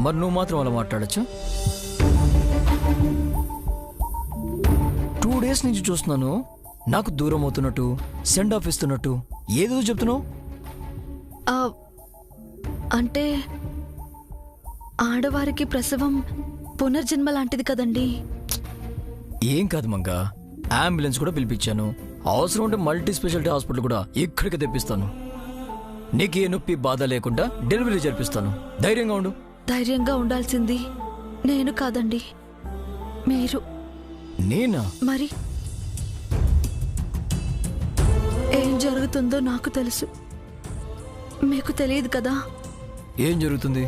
మరి నువ్వు మాత్రం అలా మాట్లాడచ్చు? 2 days నుంచి చూస్తున్నాను, నాకు దూరం అవుతున్నట్టు, సెండ్ ఆఫ్ ఇస్తున్నట్టు ఏదో చెప్తున్నావు. అంటే ఆడవారికి ప్రసవం పునర్జన్మ లాంటిది కదండి. ఏం కాదు మంగా, అంబులెన్స్ కూడా పిలిపించాను. అవసరం ఉంటే మల్టీ స్పెషాలిటీ హాస్పిటల్ కూడా ఇక్కడికి తెప్పిస్తాను. నీకు ఏ నొప్పి బాధ లేకుండా డెలివరీ జరిపిస్తాను. ధైర్యంగా ఉండు. ధైర్యంగా ఉండాల్సింది నేను కాదండి, మీరు. నేనా? మరి ఏం జరుగుతుందో నాకు తెలుసు, మీకు తెలియదు కదా. ఏం జరుగుతుంది?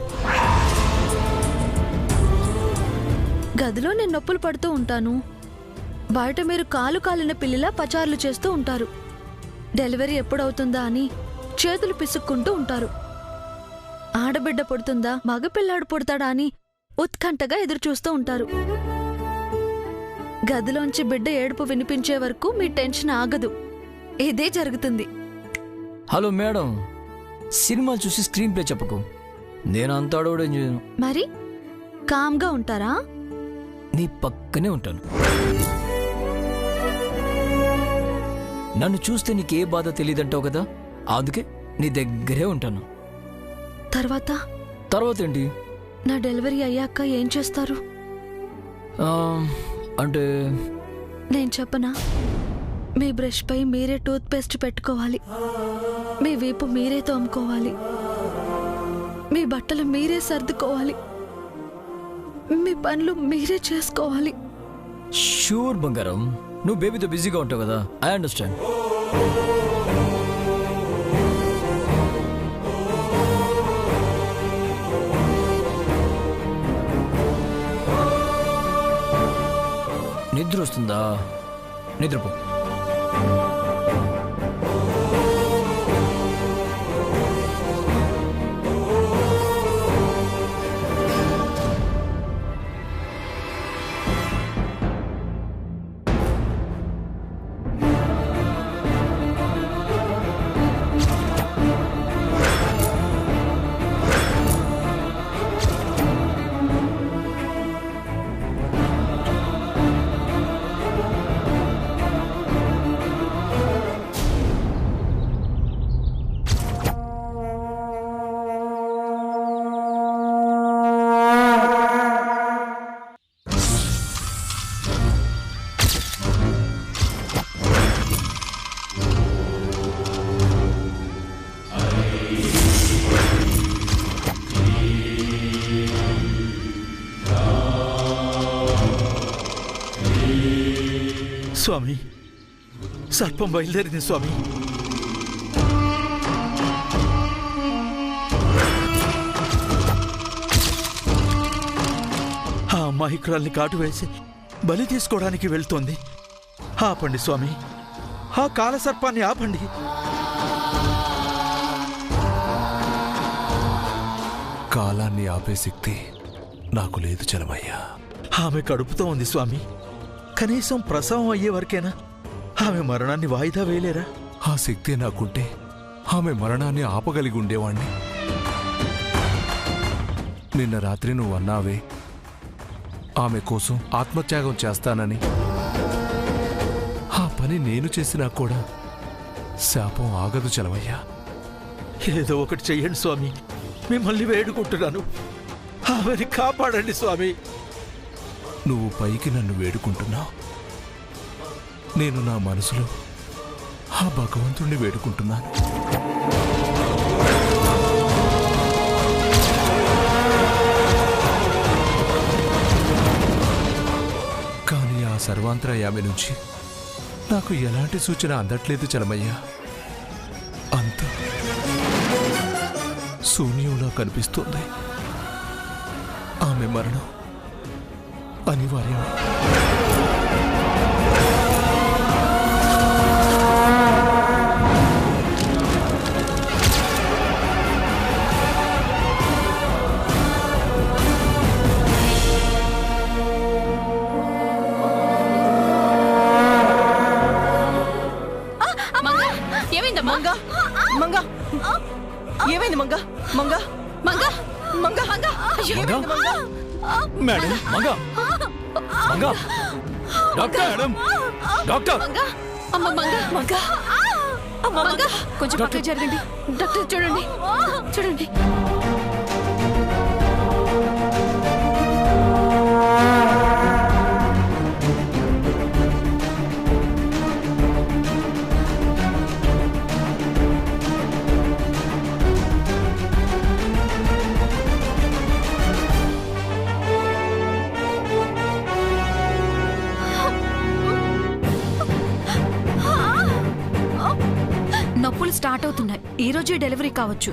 గదిలో నేను నొప్పులు పడుతూ ఉంటాను, బయట మీరు కాలు కాలిన పిల్లిలా పచారులు చేస్తూ ఉంటారు. డెలివరీ ఎప్పుడవుతుందా అని చేతులు పిసుక్కుంటూ ఉంటారు. ఆడబిడ్డ పుడుతుందా మగపిల్లాడు పుడతాడా అని ఉత్కంఠగా ఎదురుచూస్తూ ఉంటారు. గదిలోంచి బిడ్డ ఏడుపు వినిపించే వరకు మీ టెన్షన్ ఆగదు. ఇదే జరుగుతుంది. హలో మేడం, సినిమా చూసి స్క్రీన్ ప్లే చెప్పకు. నేను అంత అడవడం చేయను. మరి కామ్గా ఉంటారా? నీ పక్కనే ఉంటాను. నన్ను చూస్తే నీకే బాధ తెలియదంటావు కదా, అందుకే నీ దగ్గరే ఉంటాను. తర్వాత ఏంటి? నా డెలివరీ అయ్యాక ఏం చేస్తారు? అంటే నేను చెప్పనా? మీ బ్రష్ పై మీరే టూత్ పేస్ట్ పెట్టుకోవాలి, మీ వీపు మీరే తోముకోవాలి, మీ బట్టలు మీరే సర్దుకోవాలి, మీ పనులు మీరే చేసుకోవాలి. షూర్ బంగారం, నువ్వు బేబీతో బిజీగా ఉంటావు కదా, ఐ అండర్స్టాండ్. నిద్ర వస్తుందా? నిద్రపో. స్వామి, సర్పం బయలుదేరింది స్వామి. ఆ అమాయకురాల్ని కాటు వేసి బలి తీసుకోవడానికి వెళ్తోంది. ఆపండి స్వామి, ఆ కాల సర్పాన్ని ఆపండి. కాలాన్ని ఆపే శక్తి నాకు లేదు చలమయ్యా. ఆమె కడుపుతో ఉంది స్వామి. కనీసం ప్రసవం అయ్యే వరకేనా ఆమె మరణాన్ని వాయిదా వేయలేరా? ఆ శక్తి నాకుంటే ఆమె మరణాన్ని ఆపగలిగి ఉండేవాణ్ణి. నిన్న రాత్రి నువ్వు అన్నావే ఆమె కోసం ఆత్మత్యాగం చేస్తానని. ఆ పని నేను చేసినా కూడా శాపం ఆగదు చలమయ్యా. ఏదో ఒకటి చెయ్యండి స్వామి, మిమ్మల్ని వేడుకుంటున్నాను. ఆమెని కాపాడండి స్వామి. నువ్వు పైకి నన్ను వేడుకుంటున్నావు, నేను నా మనసులో ఆ భగవంతుణ్ణి వేడుకుంటున్నాను. కానీ ఆ సర్వాంతరయామి నుంచి నాకు ఎలాంటి సూచన అందట్లేదు చలమయ్యా. అంత శూన్యంలా కనిపిస్తోంది. ఆమె మరణం అనివార్యం. ఏమైంది Manga? Manga Manga Manga Manga Manga madam Manga Manga doctor madam doctor అమ్మ మంగ మంగ అమ్మ మంగ కొంచెం పక్కకి జరగండి. డాక్టర్ చూడండి చూడండి. నొప్పులు స్టార్ట్ అవుతున్నాయి. ఈ రోజే డెలివరీ కావచ్చు.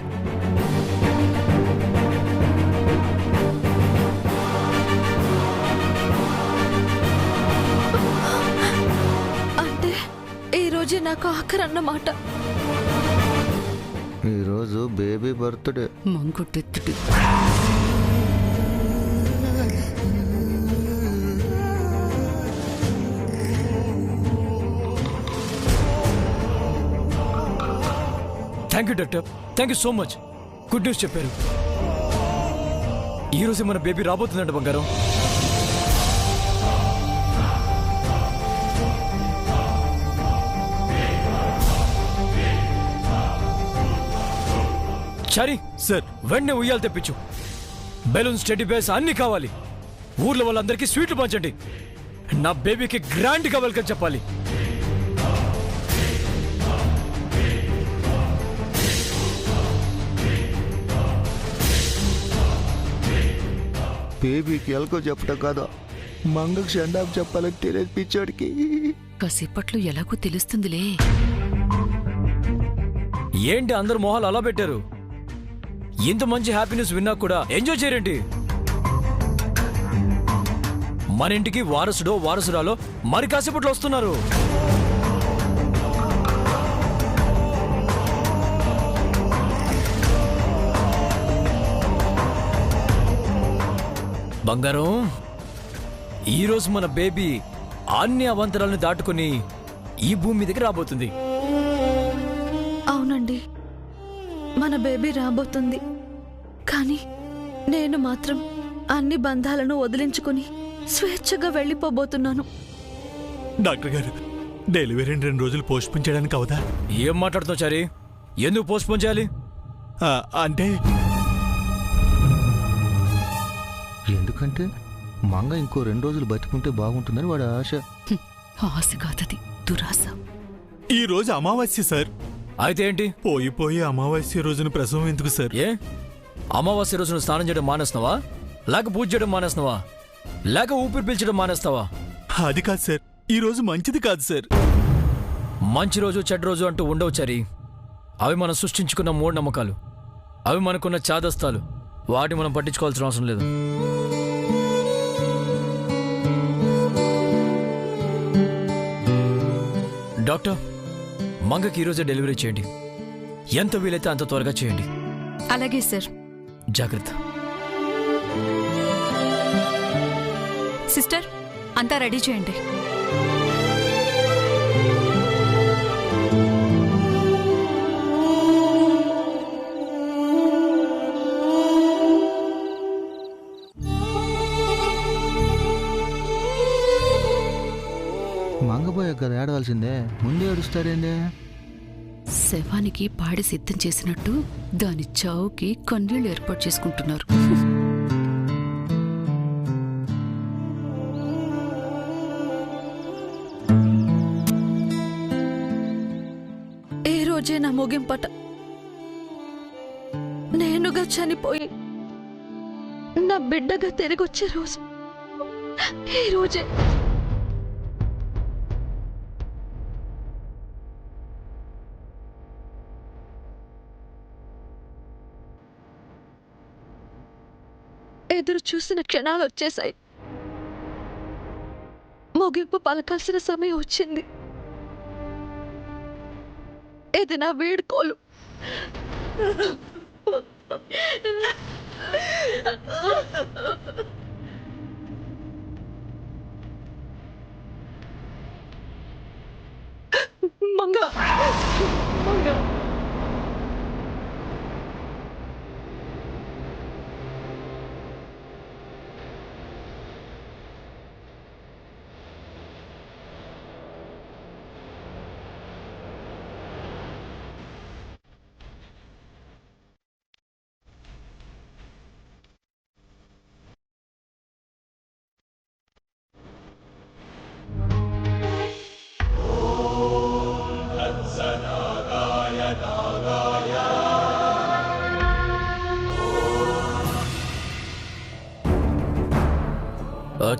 అంటే ఈ రోజే నాకు ఆఖరి అన్నమాట. ఈరోజు బేబీ బర్త్డే. మంగుట్టెత్తుడు. Thank you doctor, thank you so much. Good news చెప్పారు. ఈ రోజే మన బేబీ రాబోతుందంట బంగారం. చారి సార్ వెంటనే ఉయ్యాలు తెప్పించు. బెలూన్స్, టెడ్డీ బేర్స్ అన్ని కావాలి. ఊర్లో వాళ్ళందరికీ స్వీట్లు పంచండి. నా బేబీకి గ్రాండ్గా వెల్కమ్ చెప్పాలి. బేబీకి ఎల్కో చెప్పడం కాదా, మంగకు షండాపు చెప్పాలని తెలియదు పిచ్చోడికి. కాసేపట్లో ఎలాగో తెలుస్తుందిలే. ఏంటి అందరు మొహాలు అలా పెట్టారు? ఇంత మంచి హ్యాపీనెస్ విన్నా కూడా ఎంజాయ్ చేయరేంటి? మన ఇంటికి వారసుడో వారసురాలో మరి కాసేపట్లో వస్తున్నారు. బంగారం, ఈరోజు మన బేబీ అన్ని అవాంతరాలను దాటుకుని ఈ భూమి మీదకి రాబోతుంది. అవునండి, మన బేబీ రాబోతుంది. కానీ నేను మాత్రం అన్ని బంధాలను వదిలించుకుని స్వేచ్ఛగా వెళ్ళిపోబోతున్నాను. డాక్టర్ గారు, డెలివరీని 2 రోజులు పోస్ట్పోన్ చేయడానికి అవదా? ఏం మాట్లాడుతున్నావు చారి? ఎందుకు పోస్ట్పోన్ చేయాలి? అంటే ఎందుకంటే మంగ ఇంకో 2 రోజులు బతికుంటే బాగుంటుందని వాడి ఆశ. ఆశ కాదది, దురాశ. ఈ రోజు అమావాస్య సార్. అయితే ఏంటి? పోయి అమావాస్య రోజున ప్రసవం ఎందుకు సార్? ఏ అమావాస్య రోజున స్నానం చేయడం మానేస్తున్నావా? లేక పూజ చేయడం మానేస్తున్నావా? లేక ఊపిరి పీల్చడం మానేస్తావా? అది కాదు సార్, ఈ రోజు మంచిది కాదు సార్. మంచి రోజు చెడ్డ రోజు అంటూ ఉండవు చారి. అవి మనం సృష్టించుకున్న మూఢనమ్మకాలు. అవి మనకున్న చాదస్తాలు. వాటిని మనం పట్టించుకోవాల్సిన అవసరం లేదు. డాక్టర్, మంగకి ఈరోజే డెలివరీ చేయండి. ఎంత వీలైతే అంత త్వరగా చేయండి. అలాగే సార్. జాగ్రత్త. సిస్టర్, అంతా రెడీ చేయండి. మంగపోయాక కదా ఏడవలసిందే, ముందే ఏడుస్తారేందే? శవానికి పాడి సిద్ధం చేసినట్టు దాని చావుకి కన్నీళ్లు ఏర్పాటు చేసుకుంటున్నారు. ఈ రోజే నా ముగింపట. నేనుగా చనిపోయి నా బిడ్డగా తిరిగొచ్చే రోజు ఈ రోజే. ఎదురు చూసిన క్షణాలు వచ్చేశాయి. ముగింపు పలకాల్సిన సమయం వచ్చింది. ఇది నా వేడుకోలు. మంగ మంగ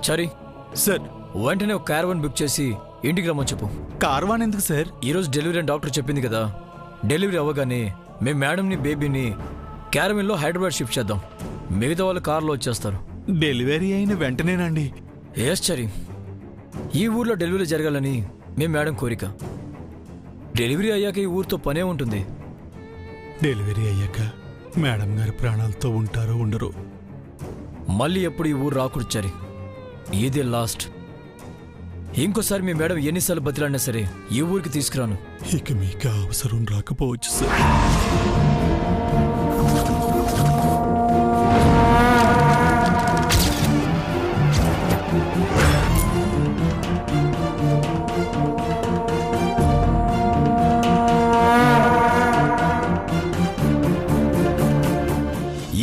చరి సార్ వెంటనే ఒక క్యారవాన్ బుక్ చేసి ఇంటికి రమ్మని చెప్పు. కార్వాన్ ఎందుకు సార్? ఈరోజు డెలివరీ అని డాక్టర్ చెప్పింది కదా. డెలివరీ అవ్వగానే మేము మేడంని బేబీని క్యారవాన్లో హైదరాబాద్ షిఫ్ట్ చేద్దాం. మిగతా వాళ్ళు కార్లో వచ్చేస్తారు. డెలివరీ అయిన వెంటనేనండి? ఎస్ చరి, ఈ ఊర్లో డెలివరీ జరగాలని మేము మేడం కోరిక. డెలివరీ అయ్యాక ఈ ఊరితో పనే ఉంటుంది. డెలివరీ అయ్యాక మేడం గారి ప్రాణాలతో ఉంటారో ఉండరో. మళ్ళీ ఎప్పుడు ఈ ఊరు రాకూడదు చరి, ఇదే లాస్ట్. ఇంకోసారి మీ మేడం ఎన్నిసార్లు బతిలాడినా సరే ఈ ఊరికి తీసుకురాను. ఇక మీకు ఆ అవసరం రాకపోవచ్చు సార్.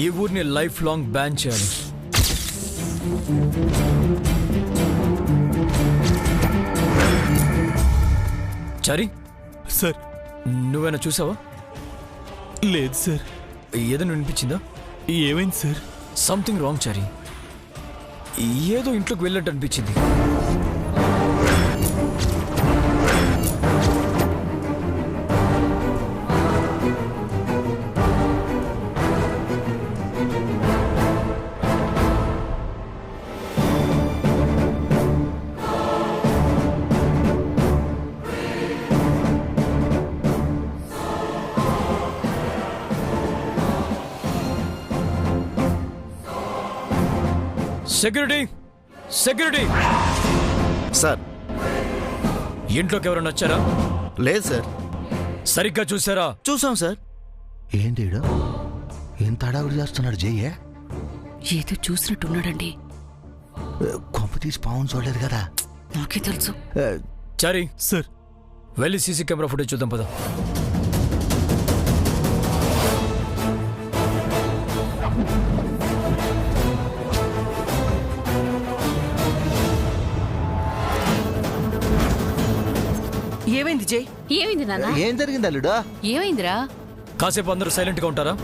ఈ ఊరిని లైఫ్ లాంగ్ బ్యాన్ చేయాలి. చరి సార్ నువ్వేనా చూసావా? లేదు సార్. ఏదైనా వినిపించిందా? ఏమైంది సార్? Something wrong చరి. ఏదో ఇంట్లోకి వెళ్ళినట్టు అనిపించింది. సెక్యూరిటీ, సెక్యూరిటీ సార్ ఇంట్లోకి ఎవరైనా వచ్చారా? లేదు సార్. సరిగ్గా చూసారా? చూసాం సార్. ఏంటిడు ఎంత అడావుడు చేస్తున్నాడు జయ్యే? ఏదో చూసినట్టున్నాడండి. కొంప తీసి పావును చూడలేదు కదా. నాకే తెలుసు. చరి సార్ వెళ్ళి సీసీ కెమెరా ఫుటేజ్ చూద్దాం పద. ఏమైంది జై? ఏమైంది నాన్న? ఏం జరిగింది అల్లుడా? ఏమైందిరా? కాసేపు అందరూ సైలెంట్ గా ఉంటారా?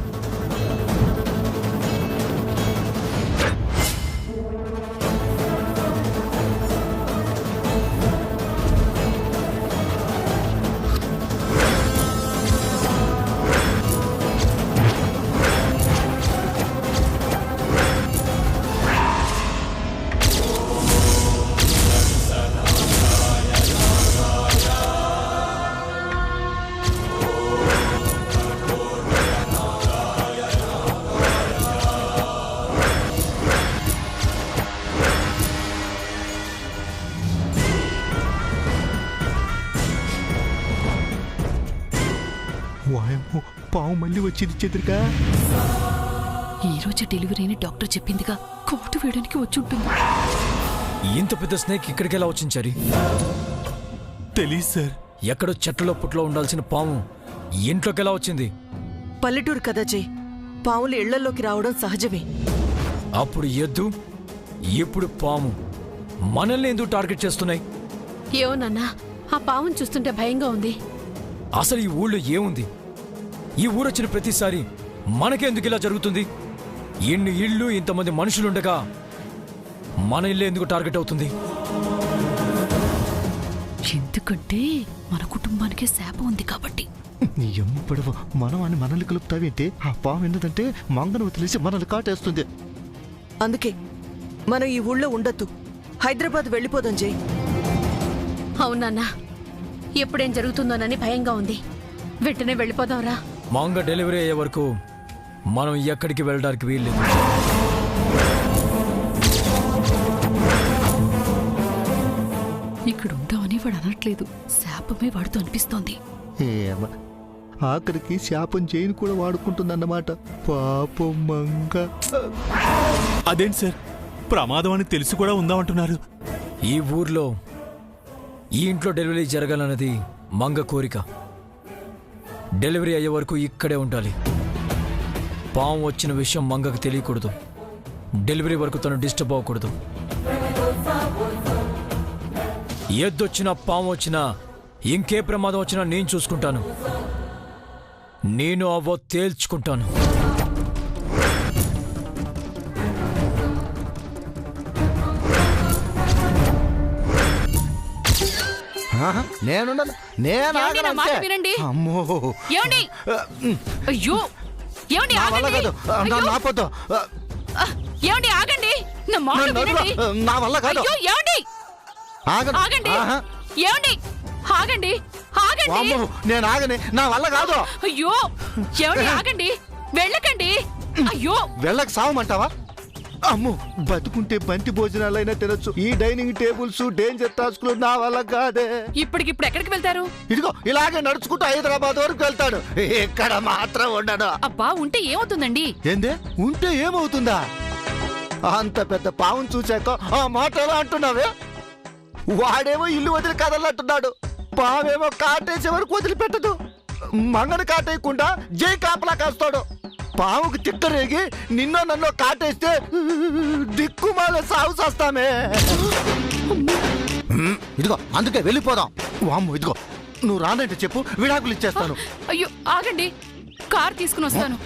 వాయమ్మో, పావు మళ్ళీ వచ్చింది చెదురుగా. ఈ రోజు డెలివరీ అని డాక్టర్ చెప్పిందిగా. కోటు వేయడానికి వచ్చి ఉంటుంది. ఇంత పెద్ద స్నేక్ ఇక్కడికి ఎలా వచ్చింది చరి? తెలీదు సార్. ఎక్కడో చెట్లలో పుట్లో ఉండాల్సిన పాము ఇంట్లోకి ఎలా వచ్చింది? పల్లెటూరు కదా జై, పాములు ఇళ్లలోకి రావడం సహజమే. అప్పుడు ఎద్దు, ఇప్పుడు పాము. మనల్ని ఎందుకు టార్గెట్ చేస్తున్నాయి? ఏమోనన్నా, ఆ పావును చూస్తుంటే భయంగా ఉంది. అసలు ఈ ఊళ్ళో ఏముంది? ఈ ఊరొచ్చిన ప్రతిసారి మనకెందుకు ఇలా జరుగుతుంది? ఇన్ని ఇళ్ళు, ఇంతమంది మనుషులుండగా మన ఇల్లు ఎందుకు టార్గెట్ అవుతుంది? ఎందుకంటే మన కుటుంబానికే శాపం ఉంది కాబట్టి. నీ ఎంపడవ మనం అని మనల్ని కలుపుతావేంటి? ఆ పాము ఎందుకంటే మంగను వదిలేసి మనల్ని కాటేస్తుంది. అందుకే మనం ఈ ఊళ్ళో ఉండొద్దు, హైదరాబాద్ వెళ్ళిపోదాం జై. అవునన్నా, ఎప్పుడేం జరుగుతుందోనని భయంగా ఉంది. వెంటనే వెళ్ళిపోదాంరా. మంగ డెలివరీ అయ్యే వరకు మనం ఎక్కడికి వెళ్ళడానికి వీల్లేదు. ఇక్కడ ఉంటామని వాడు అనట్లేదు, శాపమే వాడుతూ అనిపిస్తోంది. ఏమ ఆఖరికి శాపం చేయని కూడా వాడుకుంటుందన్నమాట. పాపం మంగ. అదేంటి సార్, ప్రమాదం అని తెలిసి కూడా ఉందామంటున్నారు? ఈ ఊర్లో ఈ ఇంట్లో డెలివరీ జరగాలన్నది మంగ కోరిక. డెలివరీ అయ్యే వరకు ఇక్కడే ఉండాలి. పాము వచ్చిన విషయం మంగకు తెలియకూడదు. డెలివరీ వరకు తను డిస్టర్బ్ అవ్వకూడదు. ఎద్దొచ్చినా పాము వచ్చినా ఇంకే ప్రమాదం వచ్చినా నేను చూసుకుంటాను. నేను అవ్వ తేల్చుకుంటాను. నేనుండను. నేను ఏమండి, నా మాట ఆగనంతే. వినండి. అమ్మో ఏమండి అయ్యో ఏమండి నా వల్ల ఆగండి కాదు. నన్ను ఆపొద్దు. ఏమండి ఆగండి నా మాట నన్ను వదలు. వినండి నా వల్ల కాదు. అయ్యో ఏమండి ఆగను. ఆగండి ఆహా. ఏమండి ఆగండి ఆగండి వామ్మో, నేను ఆగని. నా వల్ల కాదు. అయ్యో ఏమండి ఆగండి వెళ్ళకండి అయ్యో వెళ్ళక సావమంటావా? అమ్మో, బతుకుంటే బంతి భోజనాలైనా తినొచ్చు. ఈ డైనింగ్ టేబుల్స్, డేంజర్ టాస్క్లు నా వల్ల కాదే. ఇప్పటికిప్పుడు ఎక్కడికి వెళ్తారు? ఇదిగో ఇలాగే నడుచుకుంటూ హైదరాబాద్ వరకు వెళ్తాడు. ఇక్కడ మాత్రం ఉండడు. అబ్బా ఉంటే ఏమవుతుందండి? ఏందే ఉంటే ఏమవుతుందా? అంత పెద్ద పావును చూశాక ఆ మాట ఎలా అంటున్నావే? వాడేమో ఇల్లు వదిలి కదలంటున్నాడు. పావేమో కాటేసే వరకు వదిలిపెట్టదు. మంగను కాటేయకుండా జై కాపలా కాస్తాడు. పావుకు తిక్కరేగి నిన్నో నన్నో కాటేస్తే దిక్కుమాల సాగు చేస్తామే. ఇదిగో అందుకే వెళ్ళిపోదాం. వామ్ము, ఇదిగో నువ్వు రానంటే చెప్పు, విడాకులు ఇచ్చేస్తాను. అయ్యో ఆగండి కార్ తీసుకుని వస్తాను.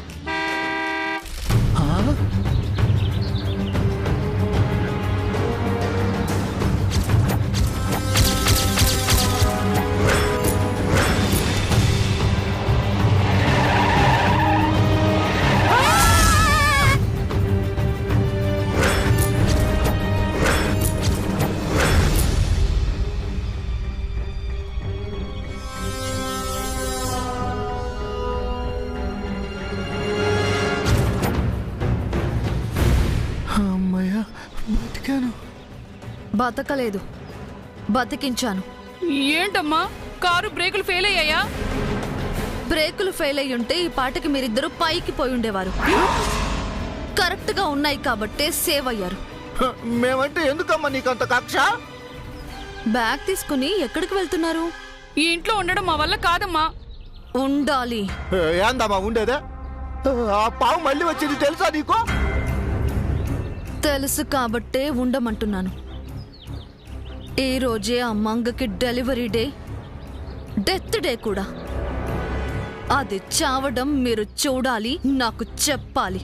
అమ్మయ్యా, బతికాను. బతకలేదు, బతికించాను. ఏంటమ్మా కారు బ్రేకులు ఫెయిల్ అయ్యాయా? బ్రేకులు ఫెయిల్ అయ్యి ఉంటే ఈ పాటకి మీరిద్దరూ పైకి పోయి ఉండేవారు. కరెక్ట్ గా ఉన్నాయి కాబట్టే సేవ్ అయ్యారు. మేమంటే ఎందుకమ్మా నీకంత కక్ష? బ్యాగ్ తీసుకుని ఎక్కడికి వెళ్తున్నారు? ఈ ఇంట్లో ఉండడం మా వల్ల కాదమ్మా. ఉండాలి. ఏందమ్మా ఉండేదే? ఆ పావు మళ్ళీ వచ్చింది తెలుసా నీకు? తెలుసు కాబట్టే ఉండమంటున్నాను. ఈ రోజే ఆ మంగకి డెలివరీ డే, డెత్ డే కూడా. అది చావడం మీరు చూడాలి, నాకు చెప్పాలి.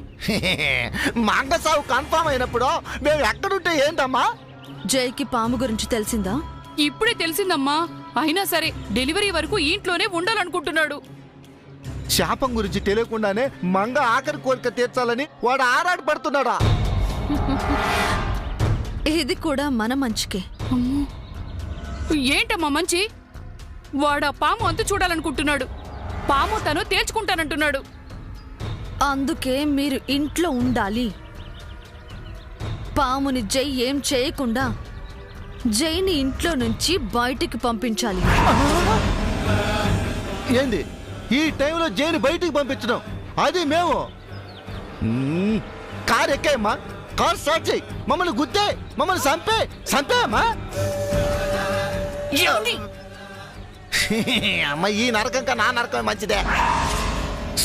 మంగ సావు కన్ఫామ్ అయినప్పుడు మేము ఎక్కడుంటే ఏంటమ్మా? జైకి పాము గురించి తెలిసిందా? ఇప్పుడే తెలిసిందమ్మా. అయినా సరే డెలివరీ వరకు ఈ ఇంట్లోనే ఉండాలనుకుంటున్నాడు. శాపం గురించి తెలియకుండానే మంగ ఆఖరి కోరిక తీర్చాలని వాడు ఆరాడి పడుతున్నాడా? ఇది కూడా మన మంచికే. ఏంటమ్మా మంచి? వాడు ఆ పాము అంతు చూడాలనుకుంటున్నాడు. పాము తను తేల్చుకుంటానంటున్నాడు. అందుకే మీరు ఇంట్లో ఉండాలి. పాముని జై ఏం చేయకుండా జైని ఇంట్లో నుంచి బయటికి పంపించాలి. ఏంది ఈ టైంలో జైలు బయటికి పంపించడం? అది మేము కారు ఎక్కాయమ్మా, కారు స్టార్ట్ చేయి, మమ్మల్ని గుద్దే, మమ్మల్ని చంపేయమ్మా. అమ్మ, ఈ నరకం కన్నా నా నరకం మంచిదే.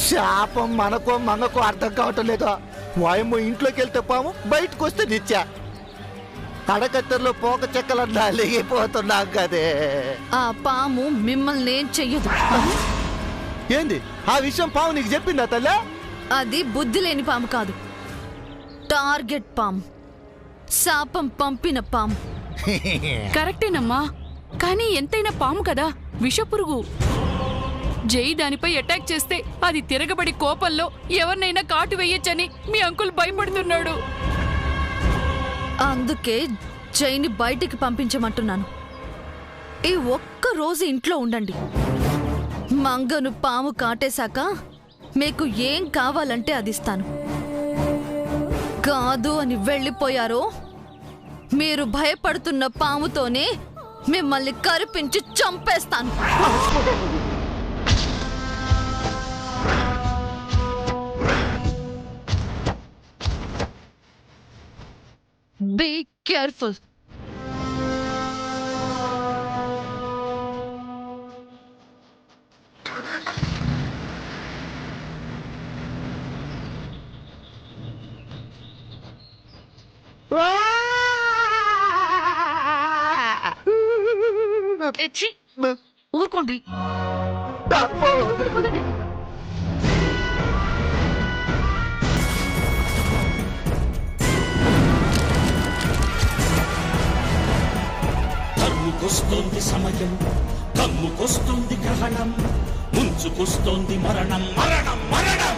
శాపం మనకో మంగకో అర్థం కావటం లేదు. వాయమ్మో ఇంట్లోకి వెళ్తే పాము, బయటకు వస్తే నిత్య. అడకత్తెరలో పోక చెక్కలన్నా లేగిపోతున్నాం కదే. ఆ పాము మిమ్మల్ని ఏం చెయ్యదు. ఏంది ఆ విషయం పాము నీకు చెప్పిందా తల్లి? అది బుద్ధి లేని పాము కాదు, టార్గెట్ పాము, శాపం పంపిన పాము. కరెక్టేనమ్మా, కానీ ఎంతైనా పాము కదా, విషపురుగు. జై దానిపై అటాక్ చేస్తే అది తిరగబడి కోపంలో ఎవరినైనా కాటు వేయొచ్చని మీ అంకుల్ భయపడుతున్నాడు. అందుకే జైని బయటికి పంపించమంటున్నాను. ఈ ఒక్క రోజు ఇంట్లో ఉండండి. మంగను పాము కాటేశాక మీకు ఏం కావాలంటే అది ఇస్తాను. కాదు అని వెళ్ళిపోయారో మీరు భయపడుతున్న పాముతోనే మిమ్మల్ని కరిపించి చంపేస్తాను. Be careful. ఊరుకోండి. ముంచుకొస్తోంది సమయం, కమ్ముకొస్తోంది గ్రహణం, ముంచుకొస్తోంది మరణం మరణం మరణం.